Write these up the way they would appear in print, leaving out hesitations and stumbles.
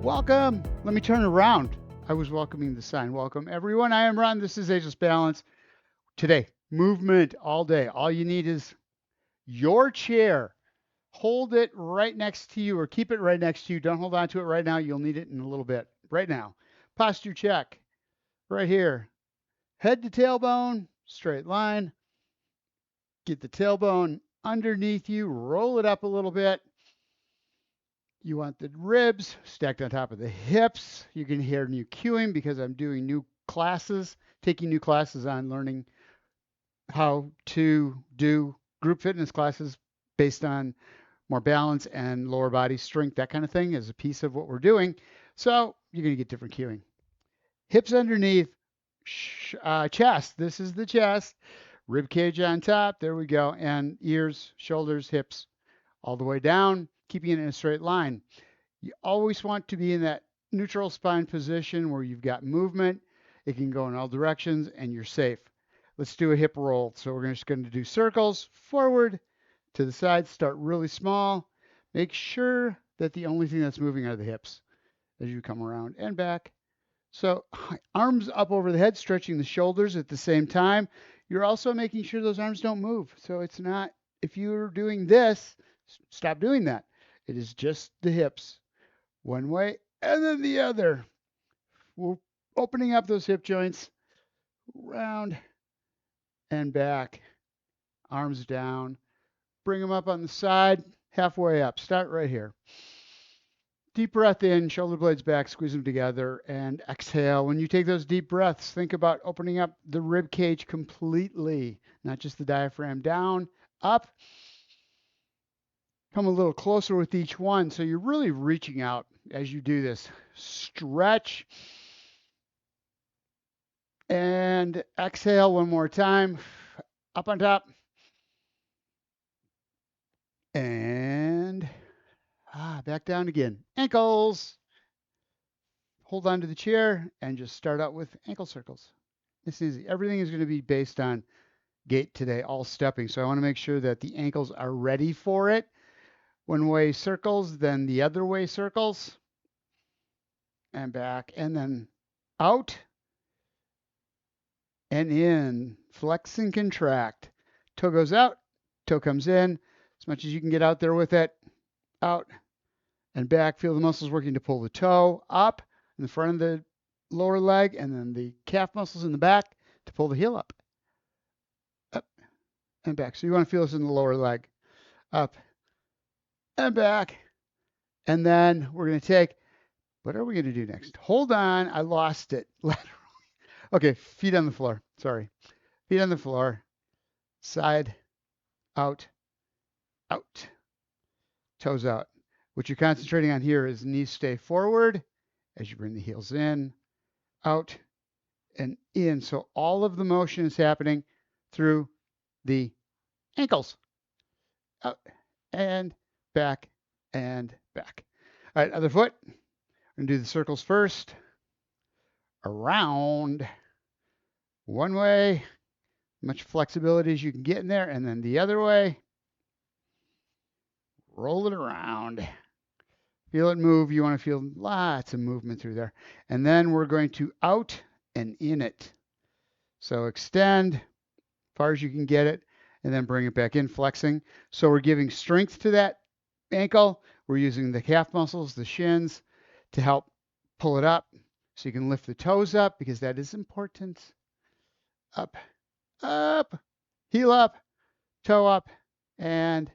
Welcome. Let me turn around. I was welcoming the sign. Welcome, everyone. I am Ron. This is Ageless Balance. Today, movement all day. All you need is your chair. Hold it right next to you or keep it right next to you. Don't hold on to it right now. You'll need it in a little bit. Right now. Posture check. Right here. Head to tailbone, straight line. Get the tailbone underneath you. Roll it up a little bit. You want the ribs stacked on top of the hips. You can hear new cueing because I'm doing new classes, taking new classes on learning how to do group fitness classes based on more balance and lower body strength, that kind of thing is a piece of what we're doing. So you're going to get different cueing. Hips underneath, chest. This is the chest. Rib cage on top. There we go. And ears, shoulders, hips, all the way down, keeping it in a straight line. You always want to be in that neutral spine position where you've got movement. It can go in all directions and you're safe. Let's do a hip roll. So we're just going to do circles forward to the side. Start really small. Make sure that the only thing that's moving are the hips as you come around and back. So arms up over the head, stretching the shoulders at the same time. You're also making sure those arms don't move. So it's not, if you're doing this, stop doing that. It is just the hips. One way and then the other. We're opening up those hip joints, round and back. Arms down. Bring them up on the side, halfway up. Start right here. Deep breath in, shoulder blades back, squeeze them together, and exhale. When you take those deep breaths, think about opening up the rib cage completely, not just the diaphragm. Down, up. Come a little closer with each one. So you're really reaching out as you do this. Stretch. And exhale one more time. Up on top. And back down again. Ankles. Hold on to the chair and just start out with ankle circles. It's easy. Everything is going to be based on gait today, all stepping. So I want to make sure that the ankles are ready for it. One way circles, then the other way circles. And back, and then out and in. Flex and contract. Toe goes out, toe comes in. As much as you can get out there with it. Out and back. Feel the muscles working to pull the toe up in the front of the lower leg, and then the calf muscles in the back to pull the heel up. Up and back. So you want to feel this in the lower leg. Up and back. And then we're going to take, what are we going to do next? Hold on. I lost it. Okay, feet on the floor. Sorry. Feet on the floor. Side, out, out. Toes out. What you're concentrating on here is knees stay forward as you bring the heels in, out, and in. So all of the motion is happening through the ankles. Out and back and back. All right, other foot. We're going to do the circles first. Around. One way. Much flexibility as you can get in there. And then the other way. Roll it around. Feel it move. You want to feel lots of movement through there. And then we're going to out and in it. So extend as far as you can get it, and then bring it back in, flexing. So we're giving strength to that ankle. We're using the calf muscles, the shins, to help pull it up. So you can lift the toes up because that is important. Up, up, heel up, toe up, and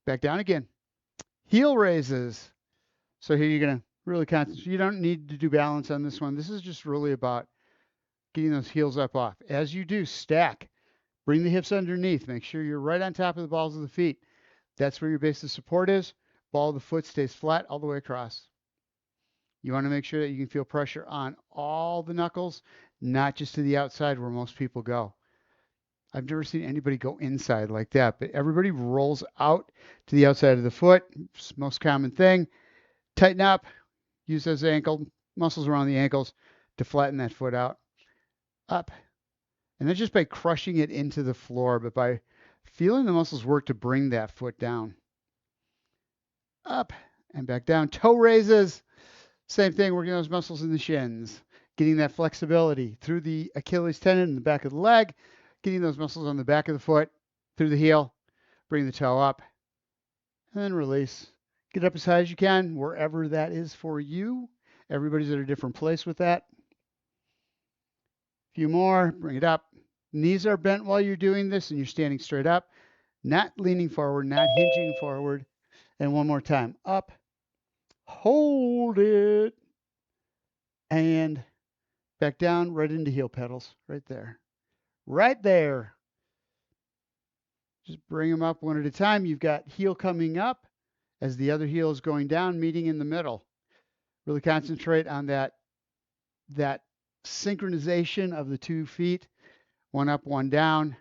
back down again. Heel raises. So here you're going to really concentrate. You don't need to do balance on this one. This is just really about getting those heels up off. As you do, stack. Bring the hips underneath. Make sure you're right on top of the balls of the feet. That's where your base of support is. Ball of the foot stays flat all the way across. You want to make sure that you can feel pressure on all the knuckles, not just to the outside where most people go. I've never seen anybody go inside like that, but everybody rolls out to the outside of the foot. It's the most common thing. Tighten up. Use those ankle muscles around the ankles to flatten that foot out. Up. And that's just by crushing it into the floor, but by feeling the muscles work to bring that foot down. Up and back down. Toe raises. Same thing, working those muscles in the shins, getting that flexibility through the Achilles tendon in the back of the leg, getting those muscles on the back of the foot, through the heel, bring the toe up, and then release. Get up as high as you can, wherever that is for you. Everybody's at a different place with that. A few more, bring it up. Knees are bent while you're doing this, and you're standing straight up, not leaning forward, not hinging forward. And one more time, up, hold it, and back down, right into heel pedals, right there. Right there. Just bring them up one at a time. You've got heel coming up as the other heel is going down, meeting in the middle. Really concentrate on that synchronization of the 2 feet, one up, one down.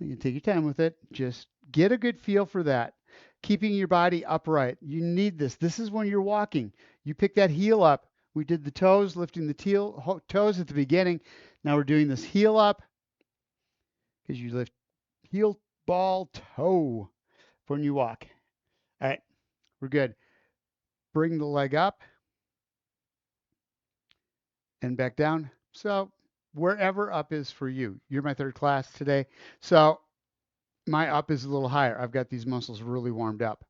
You can take your time with it. Just get a good feel for that. Keeping your body upright. You need this. This is when you're walking. You pick that heel up. We did the toes, lifting the toes at the beginning. Now we're doing this heel up because you lift heel, ball, toe when you walk. All right, we're good. Bring the leg up and back down. So wherever up is for you. You're my third class today. So my up is a little higher. I've got these muscles really warmed up.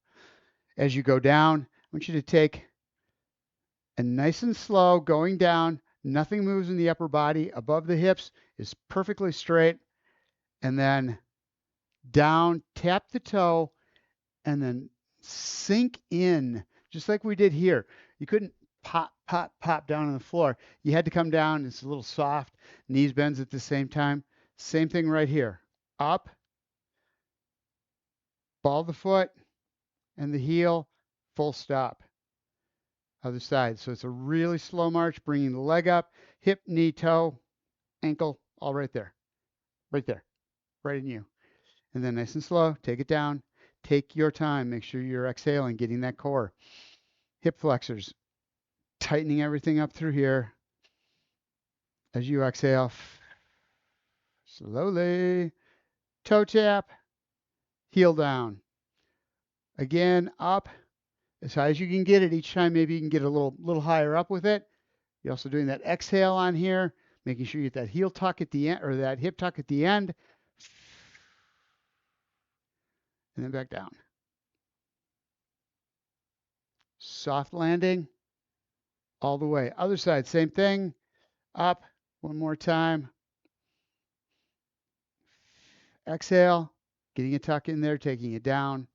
As you go down, I want you to take a nice and slow going down. Nothing moves in the upper body. Above the hips is perfectly straight. And then down, tap the toe, and then sink in, just like we did here. You couldn't pop, pop, pop down on the floor. You had to come down. It's a little soft. Knees bends at the same time. Same thing right here. Up, ball the foot, and the heel, full stop. Other side. So it's a really slow march, bringing the leg up, hip, knee, toe, ankle, all right there. Right there. Right in you. And then nice and slow, take it down. Take your time. Make sure you're exhaling, getting that core. Hip flexors. Tightening everything up through here. As you exhale, slowly. Toe tap. Heel down. Again, up as high as you can get it. Each time, maybe you can get a little higher up with it. You're also doing that exhale on here, making sure you get that heel tuck at the end, or that hip tuck at the end. And then back down. Soft landing all the way. Other side, same thing. Up, one more time. Exhale, getting a tuck in there, taking it down.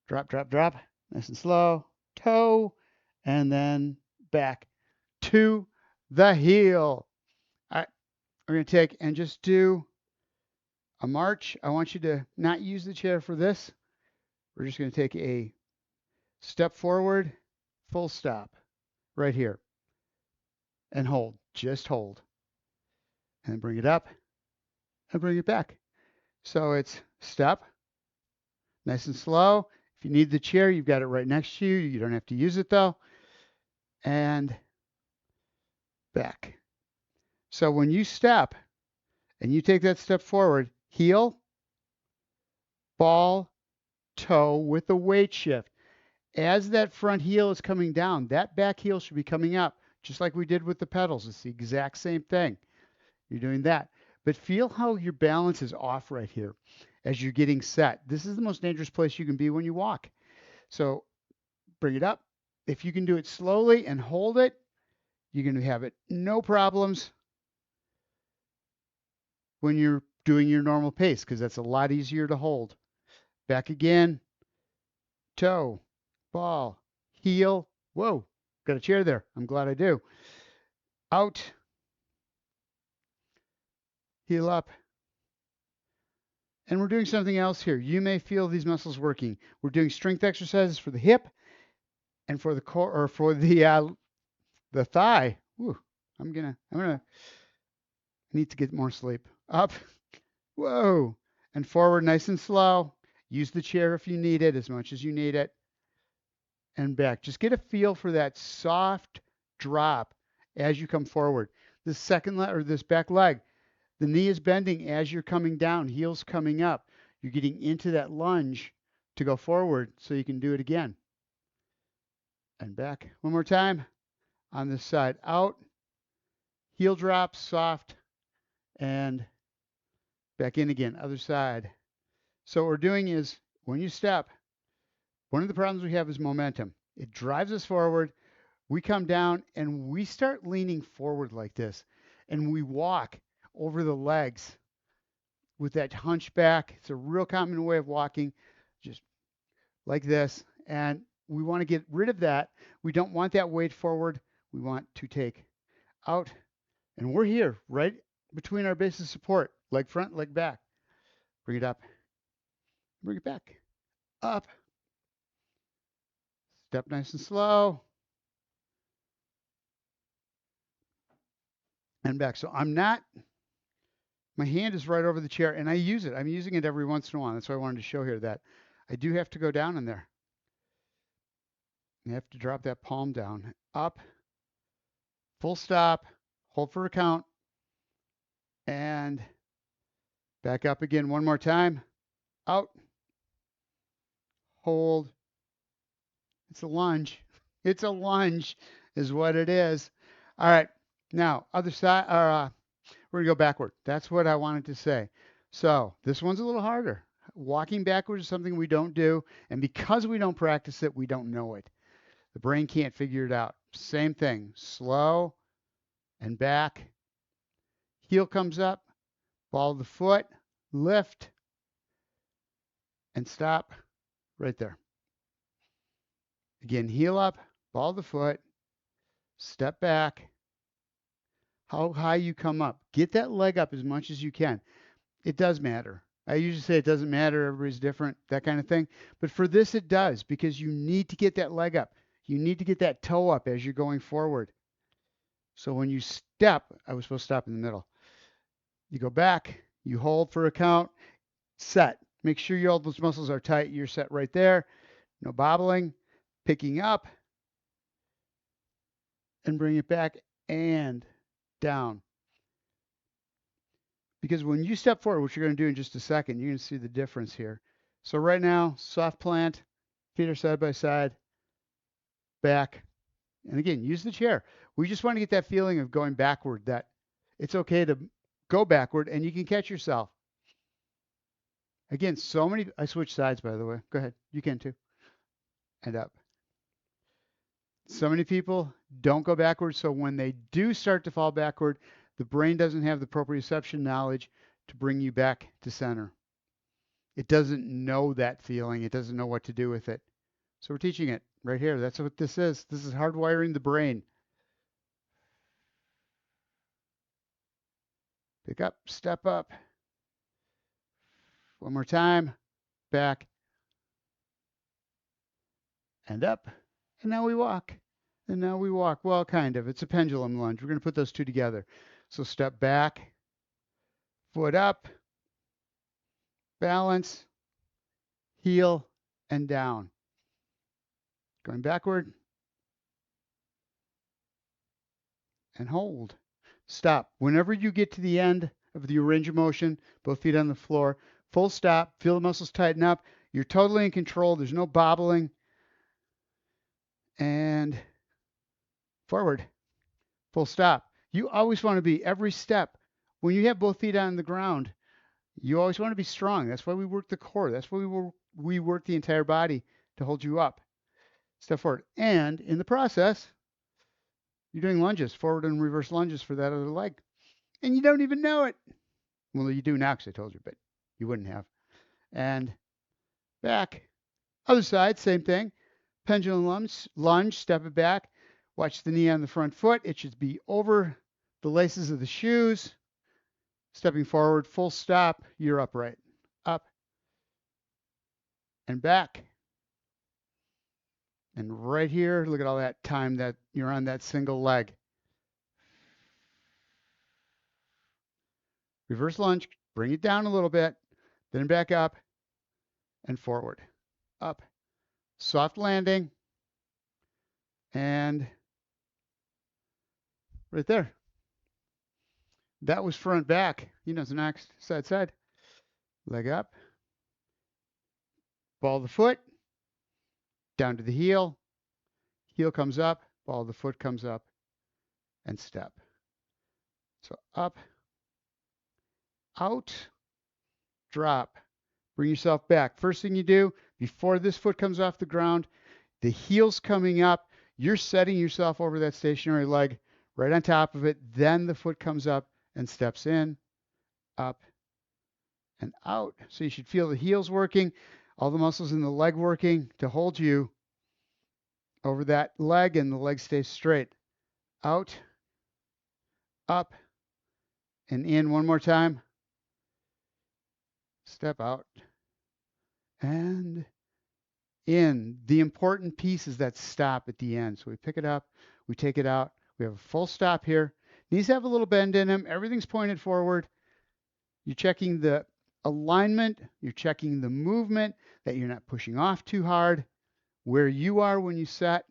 Drop, drop, drop. Nice and slow. Toe, and then back to the heel. All right, we're going to take and just do a march. I want you to not use the chair for this. We're just going to take a step forward, full stop right here, and hold. Just hold. And bring it up and bring it back. So it's step, nice and slow. If you need the chair, you've got it right next to you. You don't have to use it though. And back. So when you step and you take that step forward, heel, ball, toe with the weight shift. As that front heel is coming down, that back heel should be coming up, just like we did with the pedals. It's the exact same thing. You're doing that. But feel how your balance is off right here as you're getting set. This is the most dangerous place you can be when you walk. So bring it up. If you can do it slowly and hold it, you're going to have it no problems when you're doing your normal pace, because that's a lot easier to hold. Back again. Toe, ball, heel. Whoa, got a chair there. I'm glad I do. Out. Heel up. And we're doing something else here. You may feel these muscles working. We're doing strength exercises for the hip and for the core, or for the thigh. Woo, I'm gonna need to get more sleep. Up. Whoa. And forward, nice and slow. Use the chair if you need it, as much as you need it. And back. Just get a feel for that soft drop as you come forward. This second leg, or this back leg, the knee is bending as you're coming down, heels coming up. You're getting into that lunge to go forward so you can do it again. And back. One more time. On this side. Out. Heel drop, soft, and back in again. Other side. So what we're doing is when you step, one of the problems we have is momentum. It drives us forward. We come down and we start leaning forward like this. And we walk over the legs with that hunchback. It's a real common way of walking, just like this. And we want to get rid of that. We don't want that weight forward. We want to take out. And we're here, right between our base of support, leg front, leg back. Bring it up. Bring it back. Up. Step nice and slow. And back. So I'm not, my hand is right over the chair and I use it. I'm using it every once in a while. That's why I wanted to show here that I do have to go down in there. You have to drop that palm down. Up. Full stop. Hold for a count. And back up again one more time. Out. Hold. It's a lunge. It's a lunge is what it is. All right. Now, other side, we're going to go backward. That's what I wanted to say. So this one's a little harder. Walking backwards is something we don't do. And because we don't practice it, we don't know it. The brain can't figure it out. Same thing. Slow and back. Heel comes up. Ball of the foot. Lift. And stop right there. Again, heel up. Ball of the foot. Step back. How high you come up. Get that leg up as much as you can. It does matter. I usually say it doesn't matter. Everybody's different, that kind of thing. But for this, it does because you need to get that leg up. You need to get that toe up as you're going forward. So when you step, I was supposed to stop in the middle. You go back, you hold for a count, set. Make sure all those muscles are tight. You're set right there. No bobbling. Picking up and bring it back and down. Because when you step forward, which you're going to do in just a second, you're going to see the difference here. So right now, soft plant, feet are side by side, back. And again, use the chair. We just want to get that feeling of going backward, that it's okay to go backward and you can catch yourself. Again, so many, I switched sides, by the way. Go ahead. You can too. And up. So many people don't go backwards. So when they do start to fall backward, the brain doesn't have the proprioception knowledge to bring you back to center. It doesn't know that feeling. It doesn't know what to do with it. So we're teaching it right here. That's what this is. This is hardwiring the brain. Pick up, step up. One more time. Back. And up. And now we walk. And now we walk. Well, kind of. It's a pendulum lunge. We're going to put those two together. So step back. Foot up. Balance. Heel and down. Going backward. And hold. Stop. Whenever you get to the end of the range of motion, both feet on the floor, full stop. Feel the muscles tighten up. You're totally in control. There's no bobbling. And forward. Full stop. You always want to be every step. When you have both feet on the ground, you always want to be strong. That's why we work the core. That's why we work the entire body to hold you up. Step forward. And in the process, you're doing lunges, forward and reverse lunges for that other leg. And you don't even know it. Well, you do now because I told you, but you wouldn't have. And back. Other side, same thing. Pendulum lunge, step it back. Watch the knee on the front foot. It should be over the laces of the shoes. Stepping forward, full stop, you're upright. Up and back. And right here, look at all that time that you're on that single leg. Reverse lunge, bring it down a little bit, then back up and forward. Up. Soft landing. And right there. That was front back. You know, the next side, side. Leg up. ball of the foot, down to the heel. Heel comes up, ball of the foot comes up, and step. So up, out, drop. Bring yourself back. First thing you do, before this foot comes off the ground, the heel's coming up. You're setting yourself over that stationary leg right on top of it. Then the foot comes up and steps in, up, and out. So you should feel the heels working, all the muscles in the leg working to hold you over that leg, and the leg stays straight. Out, up, and in one more time. Step out and in. The important piece is that stop at the end. So we pick it up, we take it out. We have a full stop here. Knees have a little bend in them. Everything's pointed forward. You're checking the alignment. You're checking the movement, that you're not pushing off too hard, where you are when you set,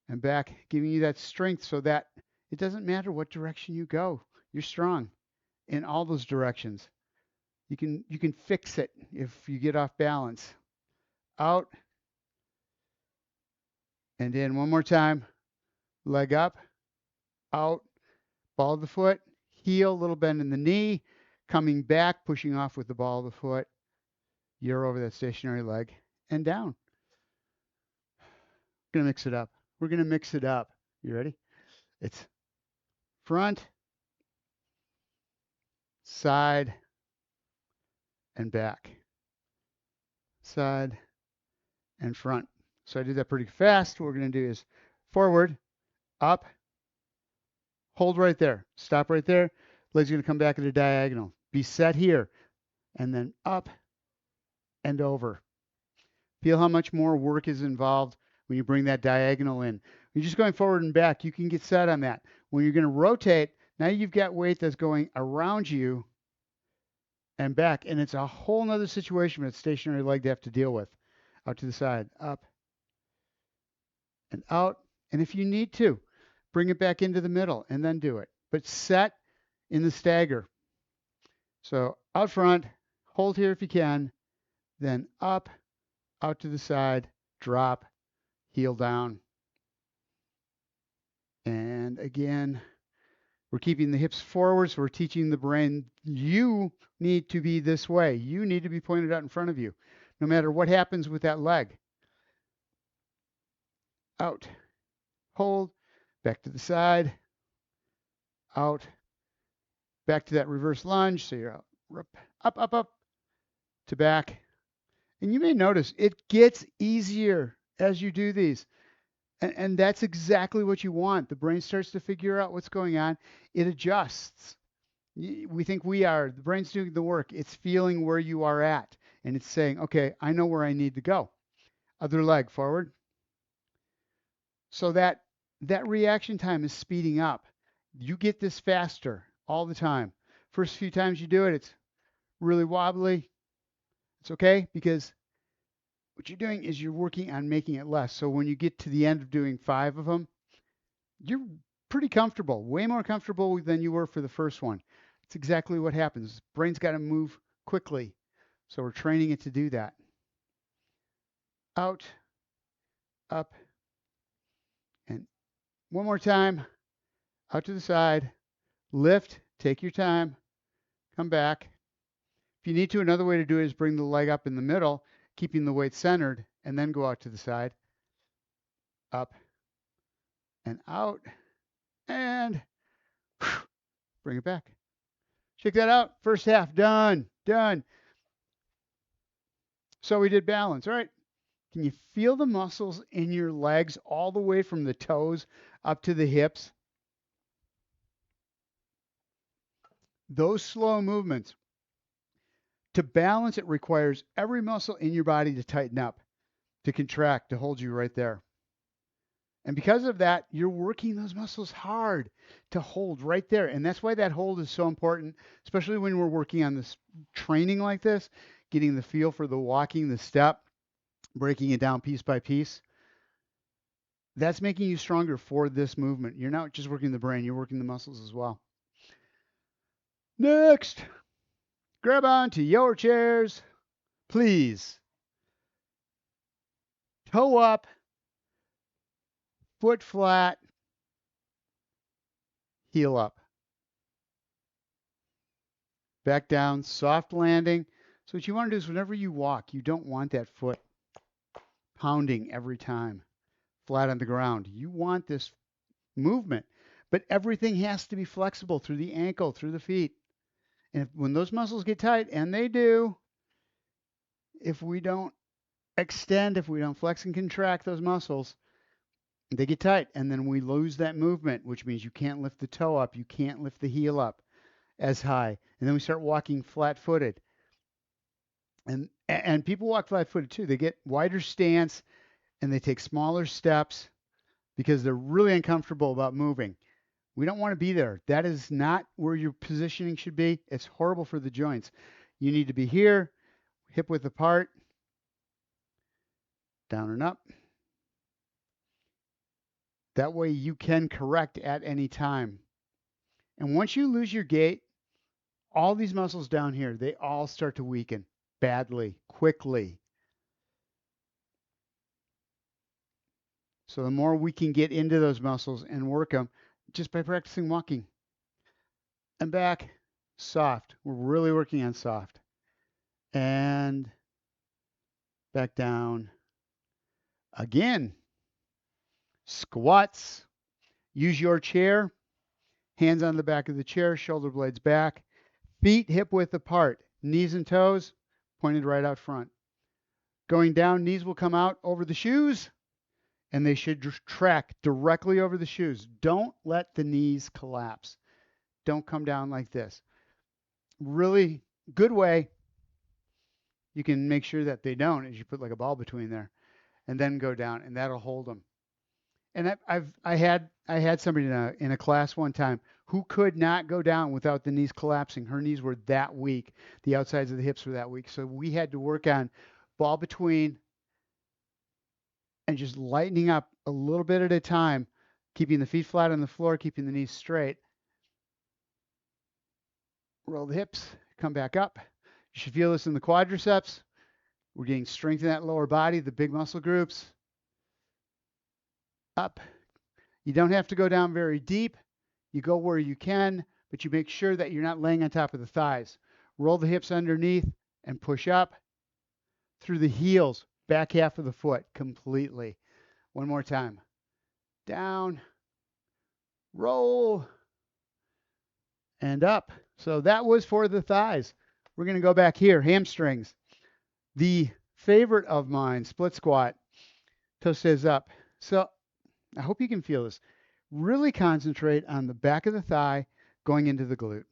and back, giving you that strength so that it doesn't matter what direction you go. You're strong in all those directions. You can fix it if you get off balance. Out and in one more time. Leg up, out, ball of the foot, heel, little bend in the knee, coming back, pushing off with the ball of the foot. You're over that stationary leg and down. We're gonna mix it up. We're gonna mix it up. You ready? It's front, side, and back. Side and front. So I did that pretty fast. What we're going to do is forward, up, hold right there, stop right there. Legs are going to come back at a diagonal. Be set here, and then up and over. Feel how much more work is involved when you bring that diagonal in. When you're just going forward and back, you can get set on that. When you're going to rotate, now you've got weight that's going around you and back, and it's a whole nother situation with a stationary leg to have to deal with. Out to the side, up and out. And if you need to, bring it back into the middle and then do it. But set in the stagger. So out front, hold here if you can, then up, out to the side, drop, heel down. And again, we're keeping the hips forward, so we're teaching the brain, you need to be this way. You need to be pointed out in front of you, no matter what happens with that leg. Out, hold, back to the side, out, back to that reverse lunge. So you're up to back. And you may notice it gets easier as you do these. And that's exactly what you want. The brain starts to figure out what's going on. It adjusts. We think we are. The brain's doing the work. It's feeling where you are at. And it's saying, okay, I know where I need to go. Other leg forward. So that reaction time is speeding up. You get this faster all the time. First few times you do it, it's really wobbly. It's okay, because what you're doing is you're working on making it less. So when you get to the end of doing 5 of them, you're pretty comfortable, way more comfortable than you were for the first one. It's exactly what happens. Brain's got to move quickly. So we're training it to do that. Out, up, and one more time. Out to the side, lift, take your time, come back. If you need to, another way to do it is bring the leg up in the middle, keeping the weight centered, and then go out to the side. Up and out, and bring it back. Check that out. First half done. So we did balance. All right. Can you feel the muscles in your legs all the way from the toes up to the hips? Those slow movements. To balance, it requires every muscle in your body to tighten up, to contract, to hold you right there. And because of that, you're working those muscles hard to hold right there. And that's why that hold is so important, especially when we're working on this training like this, getting the feel for the walking, the step, breaking it down piece by piece. That's making you stronger for this movement. You're not just working the brain, you're working the muscles as well. Next, grab on to your chairs. Please. Toe up, foot flat, heel up. Back down, soft landing. So what you want to do is whenever you walk, you don't want that foot pounding every time flat on the ground. You want this movement, but everything has to be flexible through the ankle, through the feet. And when those muscles get tight, and they do, if we don't extend, if we don't flex and contract those muscles, they get tight, and then we lose that movement, which means you can't lift the toe up, you can't lift the heel up as high, and then we start walking flat-footed. And people walk flat-footed too. They get wider stance and they take smaller steps because they're really uncomfortable about moving. We don't want to be there. That is not where your positioning should be. It's horrible for the joints. You need to be here, hip width apart, down and up. That way you can correct at any time. And once you lose your gait, all these muscles down here, they all start to weaken badly, quickly. So the more we can get into those muscles and work them just by practicing walking. And back, soft. We're really working on soft. And back down. Again, squats. Use your chair. Hands on the back of the chair, shoulder blades back. Feet hip width apart. Knees and toes pointed right out front. Going down, knees will come out over the shoes, and they should track directly over the shoes. Don't let the knees collapse. Don't come down like this. Really good way. You can make sure that they don't is you put like a ball between there and then go down, and that'll hold them. And I had somebody in a class one time who could not go down without the knees collapsing. Her knees were that weak. The outsides of the hips were that weak. So we had to work on ball between and just lightening up a little bit at a time, keeping the feet flat on the floor, keeping the knees straight. Roll the hips, come back up. You should feel this in the quadriceps. We're getting strength in that lower body, the big muscle groups. Up. You don't have to go down very deep. You go where you can, but you make sure that you're not laying on top of the thighs. Roll the hips underneath and push up through the heels, back half of the foot completely. One more time. Down, roll, and up. So that was for the thighs. We're going to go back here, hamstrings. The favorite of mine, split squat, toe stays up. So I hope you can feel this. Really concentrate on the back of the thigh going into the glute.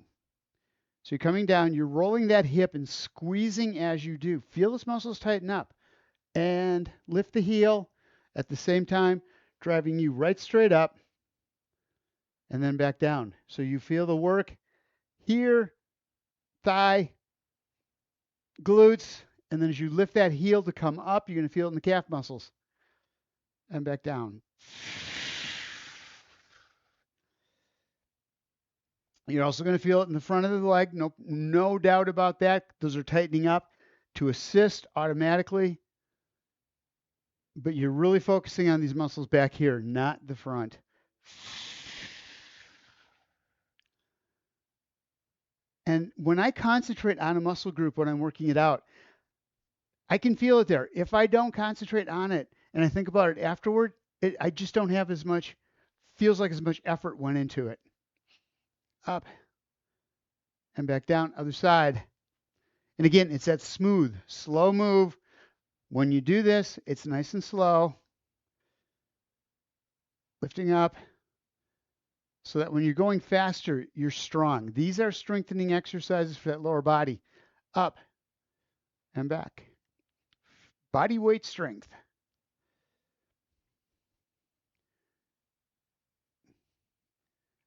So you're coming down, you're rolling that hip and squeezing as you do. Feel those muscles tighten up. And lift the heel at the same time, driving you right straight up and then back down. So you feel the work here, thigh, glutes, and then as you lift that heel to come up, you're going to feel it in the calf muscles and back down. You're also going to feel it in the front of the leg. No doubt about that. Those are tightening up to assist automatically. But you're really focusing on these muscles back here, not the front. And when I concentrate on a muscle group when I'm working it out, I can feel it there. If I don't concentrate on it and I think about it afterward, I just don't have as much, feels like as much effort went into it. Up and back down, other side. And again, it's that smooth, slow move. When you do this, it's nice and slow. Lifting up so that when you're going faster, you're strong. These are strengthening exercises for that lower body. Up and back. Body weight strength.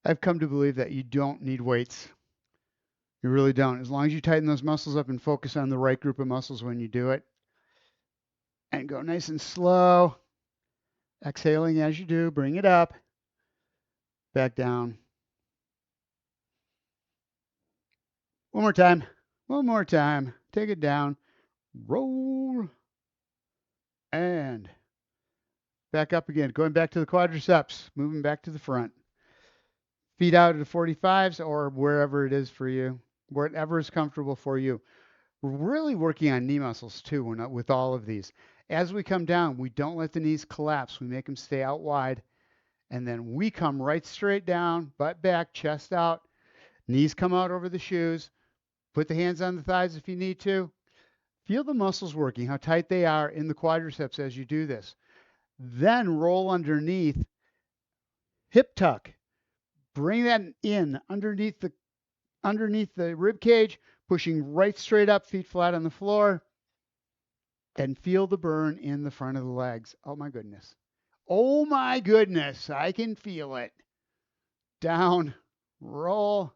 I've come to believe that you don't need weights. You really don't. As long as you tighten those muscles up and focus on the right group of muscles when you do it. And go nice and slow. Exhaling as you do. Bring it up. Back down. One more time. One more time. Take it down. roll, and back up again. Going back to the quadriceps, moving back to the front. Feet out at the 45s or wherever it is for you, whatever is comfortable for you. We're really working on knee muscles too with all of these. As we come down, we don't let the knees collapse. We make them stay out wide. And then we come right straight down, butt back, chest out, knees come out over the shoes. Put the hands on the thighs if you need to. Feel the muscles working, how tight they are in the quadriceps as you do this. Then roll underneath, hip tuck. Bring that in underneath the rib cage, pushing right straight up, feet flat on the floor, and feel the burn in the front of the legs. Oh my goodness. Oh my goodness, I can feel it. Down, roll,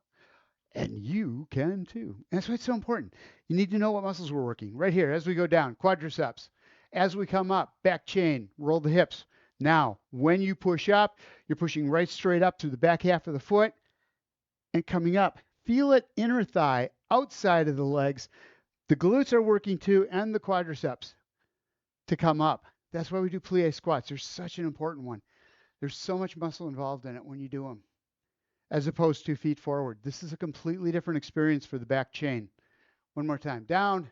and you can too. And that's why it's so important. You need to know what muscles we're working. Right here, as we go down, quadriceps. As we come up, back chain, roll the hips. Now, when you push up, you're pushing right straight up through the back half of the foot and coming up. Feel it, inner thigh, outside of the legs. The glutes are working too, and the quadriceps to come up. That's why we do plie squats. They're such an important one. There's so much muscle involved in it when you do them, as opposed to feet forward. This is a completely different experience for the back chain. One more time. Down,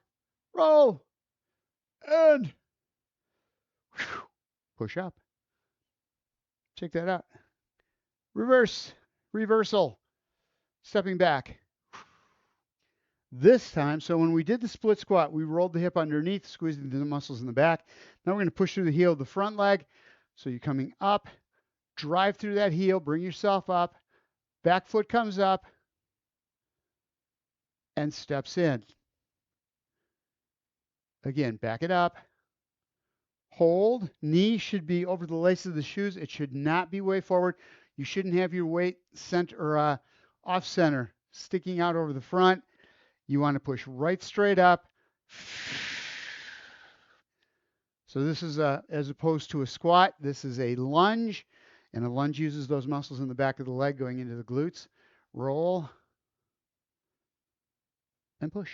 roll, and push up. Check that out. Reversal, stepping back. This time, so when we did the split squat, we rolled the hip underneath, squeezing the muscles in the back. Now we're going to push through the heel of the front leg. So you're coming up, drive through that heel, bring yourself up, back foot comes up, and steps in. Again, back it up. Hold. Knee should be over the lace of the shoes. It should not be way forward. You shouldn't have your weight center or off center, sticking out over the front. You want to push right straight up. So this is as opposed to a squat, this is a lunge, and a lunge uses those muscles in the back of the leg going into the glutes. Roll and push.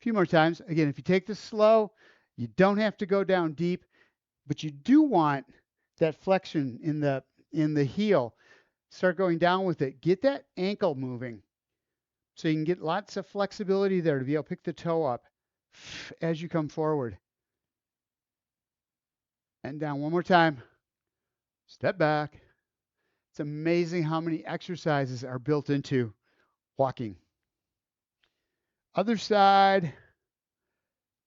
A few more times. Again, if you take this slow, you don't have to go down deep, but you do want that flexion in the heel. Start going down with it. Get that ankle moving. So you can get lots of flexibility there to be able to pick the toe up as you come forward. And down one more time. Step back. It's amazing how many exercises are built into walking. Other side.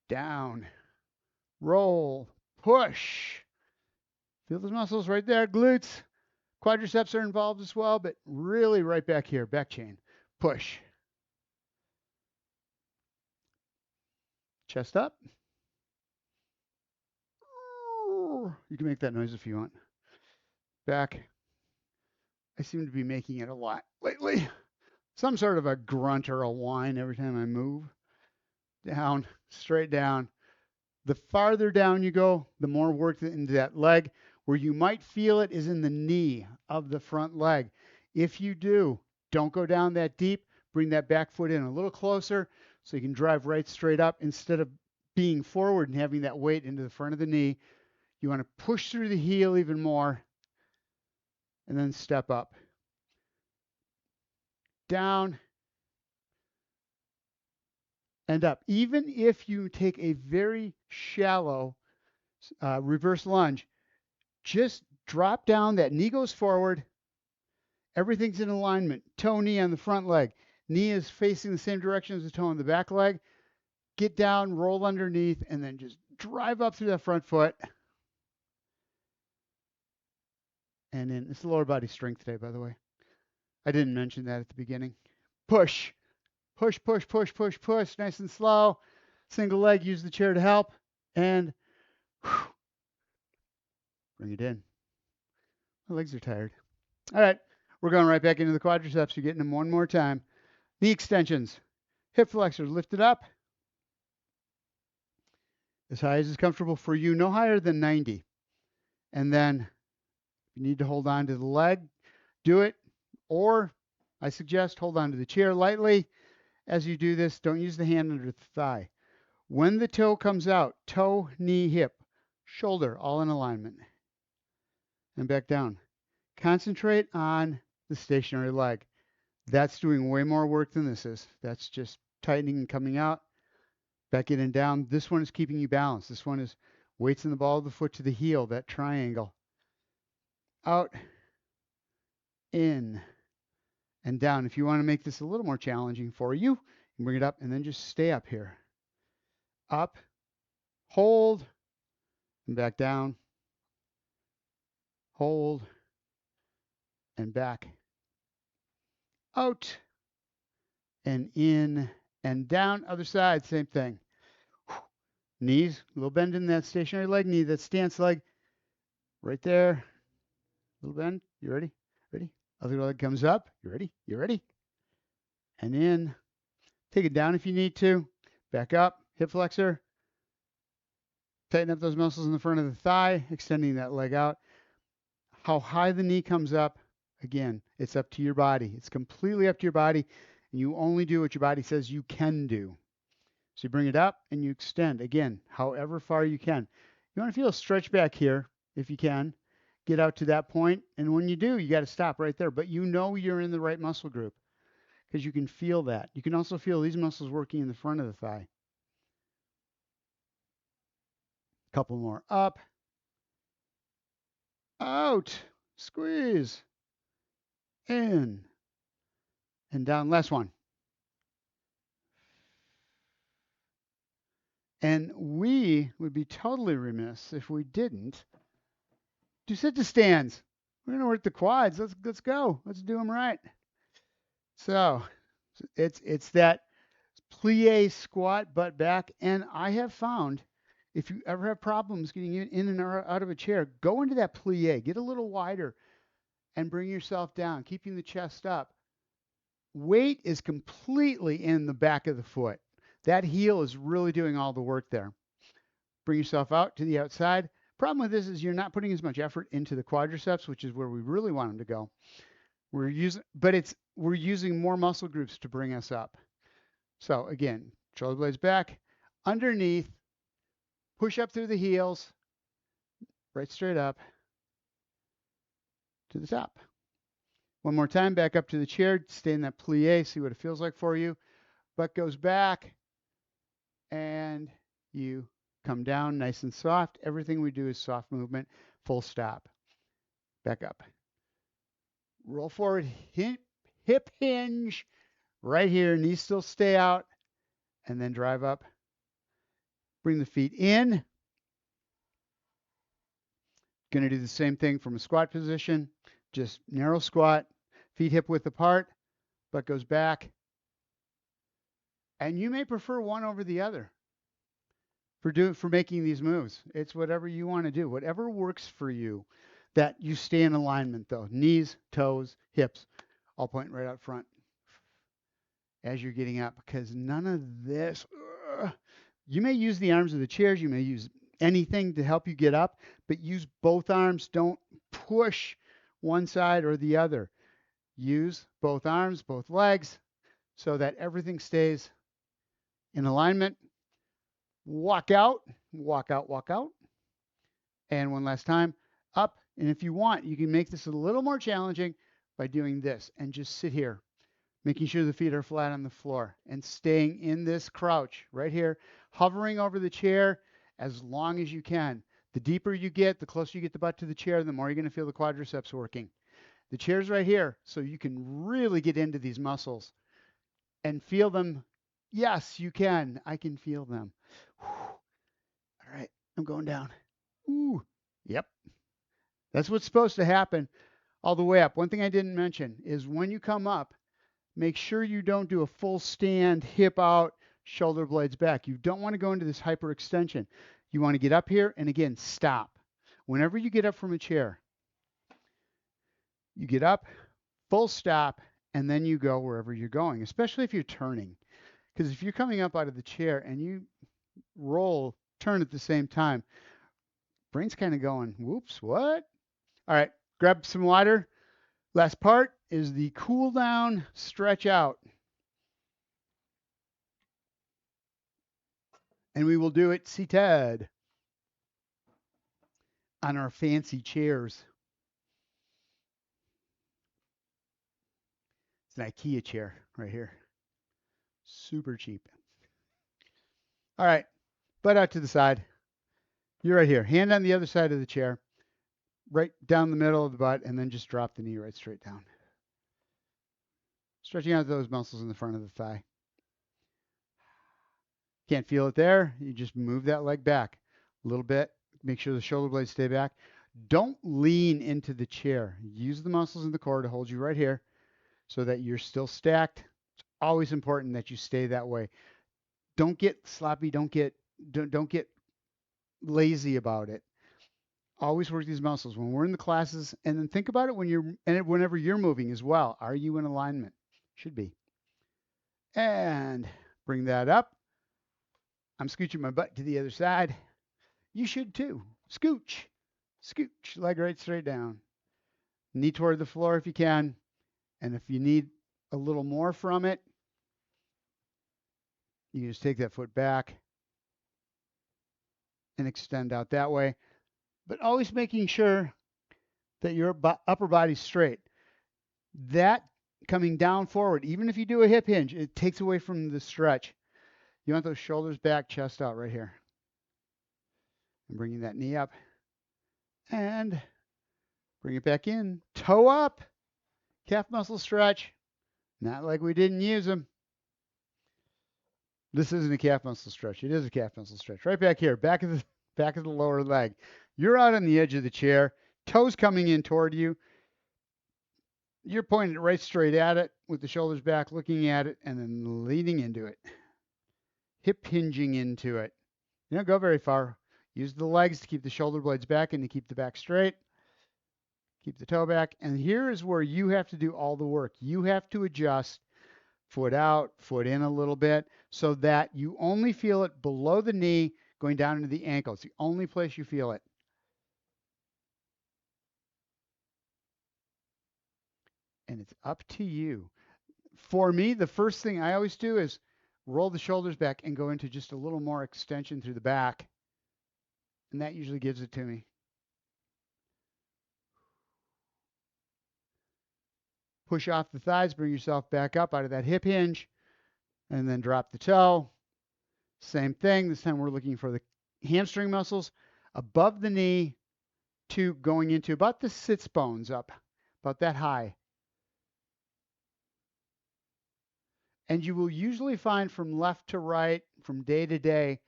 Down. Roll. Push. Feel those muscles right there. Glutes. Quadriceps are involved as well, but really right back here. Back chain. Push. Chest up. You can make that noise if you want. Back. I seem to be making it a lot lately. Some sort of a grunt or a whine every time I move. Down, straight down. The farther down you go, the more work into that leg. Where you might feel it is in the knee of the front leg. If you do, don't go down that deep. Bring that back foot in a little closer so you can drive right straight up instead of being forward and having that weight into the front of the knee. You want to push through the heel even more and then step up. Down and up. Even if you take a very shallow reverse lunge, just drop down. That knee goes forward. Everything's in alignment. Toe, knee on the front leg. Knee is facing the same direction as the toe on the back leg. Get down, roll underneath, and then just drive up through that front foot. And then it's lower body strength day, by the way. I didn't mention that at the beginning. Push. Push, push, push, push, push. Nice and slow. Single leg, use the chair to help. And bring it in. My legs are tired. All right. We're going right back into the quadriceps. You're getting them one more time. Knee extensions. Hip flexors lifted up. As high as is comfortable for you. No higher than 90. And then if you need to hold on to the leg, do it. Or I suggest hold on to the chair lightly. As you do this, don't use the hand under the thigh. When the toe comes out, toe, knee, hip, shoulder, all in alignment. And back down. Concentrate on the stationary leg. That's doing way more work than this is. That's just tightening and coming out. Back in and down. This one is keeping you balanced. This one is weights in the ball of the foot to the heel, that triangle. Out, in, and down. If you want to make this a little more challenging for you, you can bring it up and then just stay up here. Up, hold, and back down. Hold, and back. Out, and in, and down. Other side, same thing. Knees, a little bend in that stationary leg, knee, that stance leg. Right there. Little bend. You ready? Ready? Other leg comes up. You ready? You ready? And in. Take it down if you need to. Back up. Hip flexor. Tighten up those muscles in the front of the thigh, extending that leg out. How high the knee comes up, again, it's up to your body. It's completely up to your body, and you only do what your body says you can do. So you bring it up and you extend, again, however far you can. You want to feel a stretch back here, if you can. Get out to that point, and when you do, you got to stop right there. But you know you're in the right muscle group because you can feel that. You can also feel these muscles working in the front of the thigh. Couple more. Up, out, squeeze, in, and down. Last one. And we would be totally remiss if we didn't do sit to stands. We're going to work the quads. Let's go. Let's do them right. So it's that plie squat butt back. And I have found if you ever have problems getting in and out of a chair, go into that plie. Get a little wider and bring yourself down, keeping the chest up. Weight is completely in the back of the foot. That heel is really doing all the work there. Bring yourself out to the outside. Problem with this is you're not putting as much effort into the quadriceps, which is where we really want them to go. We're using more muscle groups to bring us up. So again, shoulder blades back, underneath, push up through the heels, right straight up to the top. One more time, back up to the chair, stay in that plie, see what it feels like for you. Butt goes back, and you come down nice and soft. Everything we do is soft movement, full stop. Back up. Roll forward, hip hinge, right here, knees still stay out, and then drive up. Bring the feet in. Going to do the same thing from a squat position, just narrow squat, feet hip width apart, butt goes back. And you may prefer one over the other for making these moves. It's whatever you want to do, whatever works for you, that you stay in alignment though. Knees, toes, hips, all point right out front as you're getting up, because none of this, you may use the arms of the chairs, you may use anything to help you get up, but use both arms. Don't push one side or the other. Use both arms, both legs, so that everything stays in alignment. Walk out, walk out, walk out. And one last time, up. And if you want, you can make this a little more challenging by doing this and just sit here, making sure the feet are flat on the floor and staying in this crouch right here, hovering over the chair as long as you can. The deeper you get, the closer you get the butt to the chair, the more you're going to feel the quadriceps working. The chair's right here, so you can really get into these muscles and feel them. Yes, you can. I can feel them. Whew. All right, I'm going down. Ooh, yep. That's what's supposed to happen all the way up. One thing I didn't mention is when you come up, make sure you don't do a full stand, hip out, shoulder blades back. You don't want to go into this hyperextension. You want to get up here and again, stop. Whenever you get up from a chair, you get up, full stop, and then you go wherever you're going, especially if you're turning. Because if you're coming up out of the chair and you turn at the same time, brain's kind of going, whoops, what? All right, grab some water. Last part is the cool down, stretch out. And we will do it seated on our fancy chairs. It's an IKEA chair right here. Super cheap. All right, butt out to the side. You're right here. Hand on the other side of the chair, right down the middle of the butt, and then just drop the knee right straight down. Stretching out those muscles in the front of the thigh. Can't feel it there? You just move that leg back a little bit. Make sure the shoulder blades stay back. Don't lean into the chair. Use the muscles in the core to hold you right here so that you're still stacked. It's always important that you stay that way. Don't get sloppy. Don't get lazy about it. Always work these muscles when we're in the classes, and then think about it whenever you're moving as well. Are you in alignment? Should be. And bring that up. I'm scooching my butt to the other side. You should too. Scooch. Scooch. Leg right straight down. Knee toward the floor if you can. And if you need a little more from it, you can just take that foot back and extend out that way. But always making sure that your upper body's straight. That coming down forward, even if you do a hip hinge, it takes away from the stretch. You want those shoulders back, chest out right here. And bringing that knee up. And bring it back in. Toe up. Calf muscle stretch. Not like we didn't use them. This isn't a calf muscle stretch. It is a calf muscle stretch. Right back here, back of the lower leg. You're out on the edge of the chair. Toes coming in toward you. You're pointing right straight at it with the shoulders back, looking at it, and then leaning into it. Hip hinging into it. You don't go very far. Use the legs to keep the shoulder blades back and to keep the back straight. Keep the toe back. And here is where you have to do all the work. You have to adjust foot out, foot in a little bit so that you only feel it below the knee going down into the ankle. It's the only place you feel it. And it's up to you. For me, the first thing I always do is roll the shoulders back and go into just a little more extension through the back. And that usually gives it to me. Push off the thighs, bring yourself back up out of that hip hinge, and then drop the toe. Same thing. This time we're looking for the hamstring muscles above the knee to going into about the sits bones up, about that high. And you will usually find from left to right, from day to day,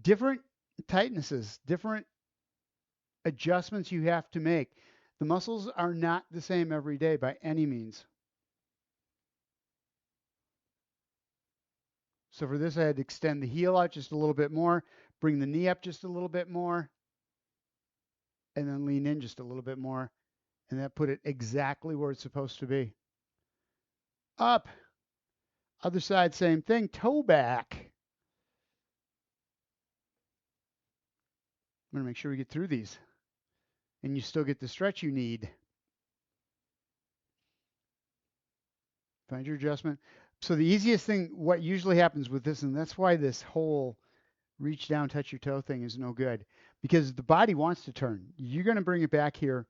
different tightnesses, different adjustments you have to make. The muscles are not the same every day by any means. So for this, I had to extend the heel out just a little bit more, bring the knee up just a little bit more, and then lean in just a little bit more. And that put it exactly where it's supposed to be. Up. Other side, same thing. Toe back. I'm going to make sure we get through these. And you still get the stretch you need. Find your adjustment. So the easiest thing, what usually happens with this, and that's why this whole reach down, touch your toe thing is no good, because the body wants to turn. You're going to bring it back here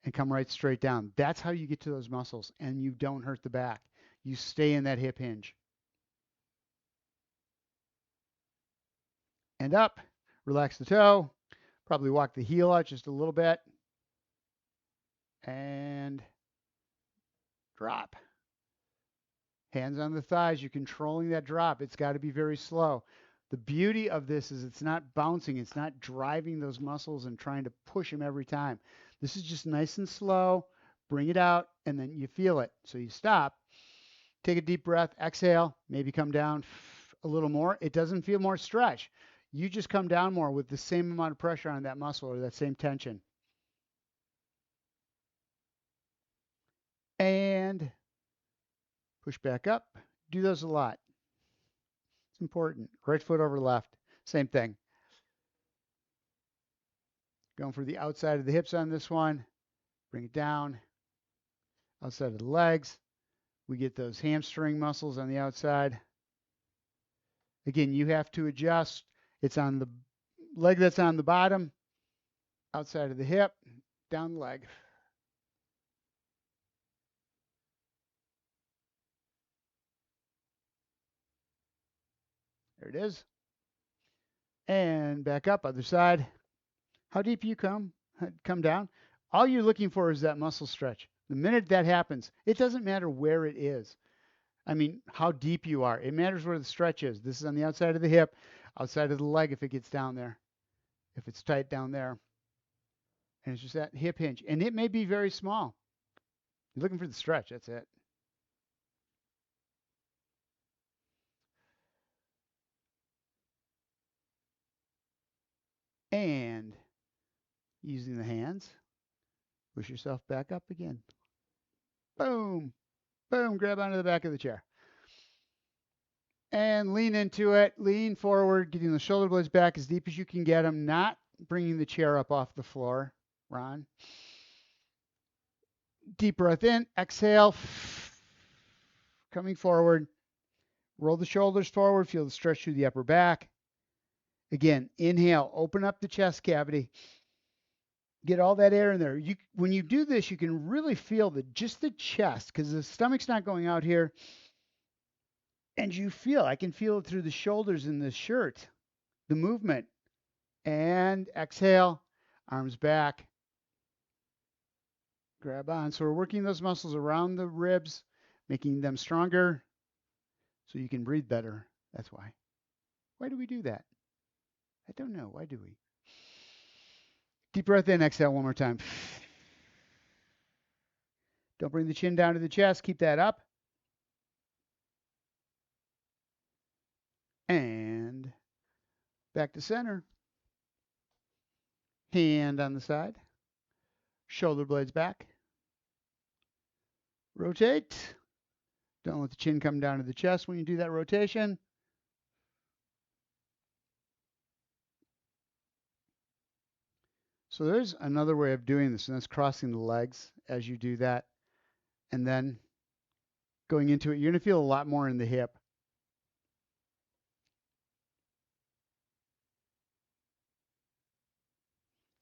and come right straight down. That's how you get to those muscles, and you don't hurt the back. You stay in that hip hinge. And up, relax the toe, probably walk the heel out just a little bit, and drop. Hands on the thighs, you're controlling that drop. It's got to be very slow. The beauty of this is it's not bouncing, it's not driving those muscles and trying to push them every time. This is just nice and slow. Bring it out, and then you feel it. So you stop, take a deep breath, exhale, maybe come down a little more. It doesn't feel more stretch. You just come down more with the same amount of pressure on that muscle or that same tension. And push back up. Do those a lot. It's important. Right foot over left. Same thing. Going for the outside of the hips on this one. Bring it down. Outside of the legs. We get those hamstring muscles on the outside. Again, you have to adjust. It's on the leg that's on the bottom, outside of the hip, down the leg. There it is. And back up, other side. How deep you come down. All you're looking for is that muscle stretch. The minute that happens, it doesn't matter where it is. I mean, how deep you are. It matters where the stretch is. This is on the outside of the hip, outside of the leg if it gets down there, if it's tight down there. And it's just that hip hinge. And it may be very small. You're looking for the stretch. That's it. And using the hands, push yourself back up again. Boom. Boom. Grab onto the back of the chair. And lean into it. Lean forward, getting the shoulder blades back as deep as you can get them, not bringing the chair up off the floor. Ron. Deep breath in. Exhale. Coming forward. Roll the shoulders forward. Feel the stretch through the upper back. Again, inhale. Open up the chest cavity. Get all that air in there. When you do this, you can really feel just the chest, because the stomach's not going out here. And I can feel it through the shoulders in the shirt, the movement. And exhale, arms back. Grab on. So we're working those muscles around the ribs, making them stronger so you can breathe better. That's why. Why do we do that? I don't know. Why do we? Deep breath in, exhale one more time. Don't bring the chin down to the chest. Keep that up. And back to center. Hand on the side. Shoulder blades back. Rotate. Don't let the chin come down to the chest when you do that rotation. So there's another way of doing this, and that's crossing the legs as you do that. And then going into it, you're going to feel a lot more in the hip.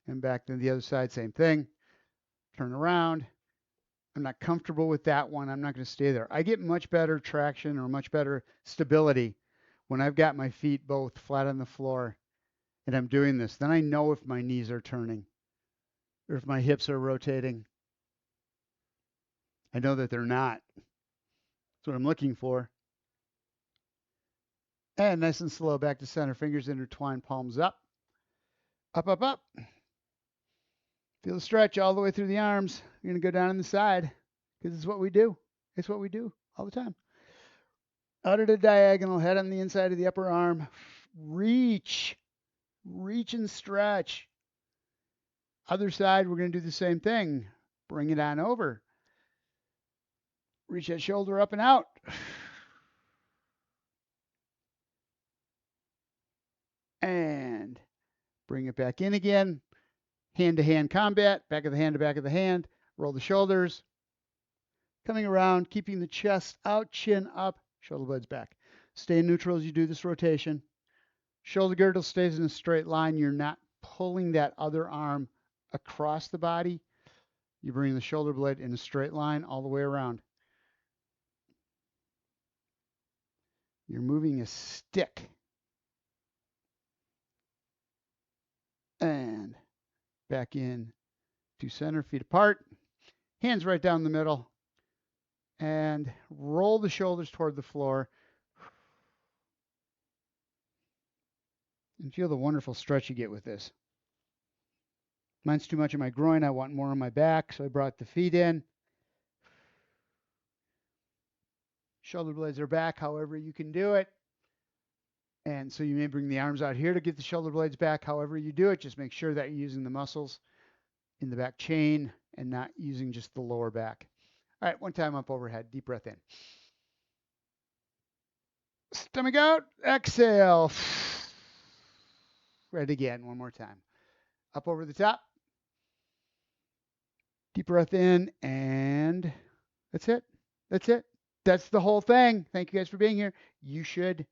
And back to the other side, same thing. Turn around. I'm not comfortable with that one. I'm not going to stay there. I get much better traction or much better stability when I've got my feet both flat on the floor and I'm doing this. Then I know if my knees are turning or if my hips are rotating. I know that they're not. That's what I'm looking for. And nice and slow, back to center. Fingers intertwined, palms up. Up, up, up. Feel the stretch all the way through the arms. You're going to go down on the side because it's what we do. It's what we do all the time. Out at a diagonal, head on the inside of the upper arm. Reach. Reach and stretch. Other side, we're going to do the same thing. Bring it on over. Reach that shoulder up and out. And bring it back in again. Hand-to-hand combat. Back of the hand to back of the hand. Roll the shoulders. Coming around, keeping the chest out, chin up, shoulder blades back. Stay neutral as you do this rotation. Shoulder girdle stays in a straight line. You're not pulling that other arm across the body. You bring the shoulder blade in a straight line all the way around. You're moving a stick. And back in to center, feet apart. Hands right down the middle. And roll the shoulders toward the floor. And feel the wonderful stretch you get with this. Mine's too much in my groin. I want more on my back, so I brought the feet in. Shoulder blades are back, however you can do it. And so you may bring the arms out here to get the shoulder blades back. However you do it, just make sure that you're using the muscles in the back chain and not using just the lower back. All right, one time up overhead. Deep breath in. Stomach out. Exhale. Right again, one more time. Up over the top. Deep breath in, and that's it. That's it. That's the whole thing. Thank you guys for being here. You should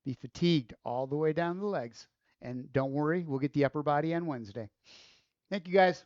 be fatigued all the way down the legs. And don't worry, we'll get the upper body on Wednesday. Thank you guys.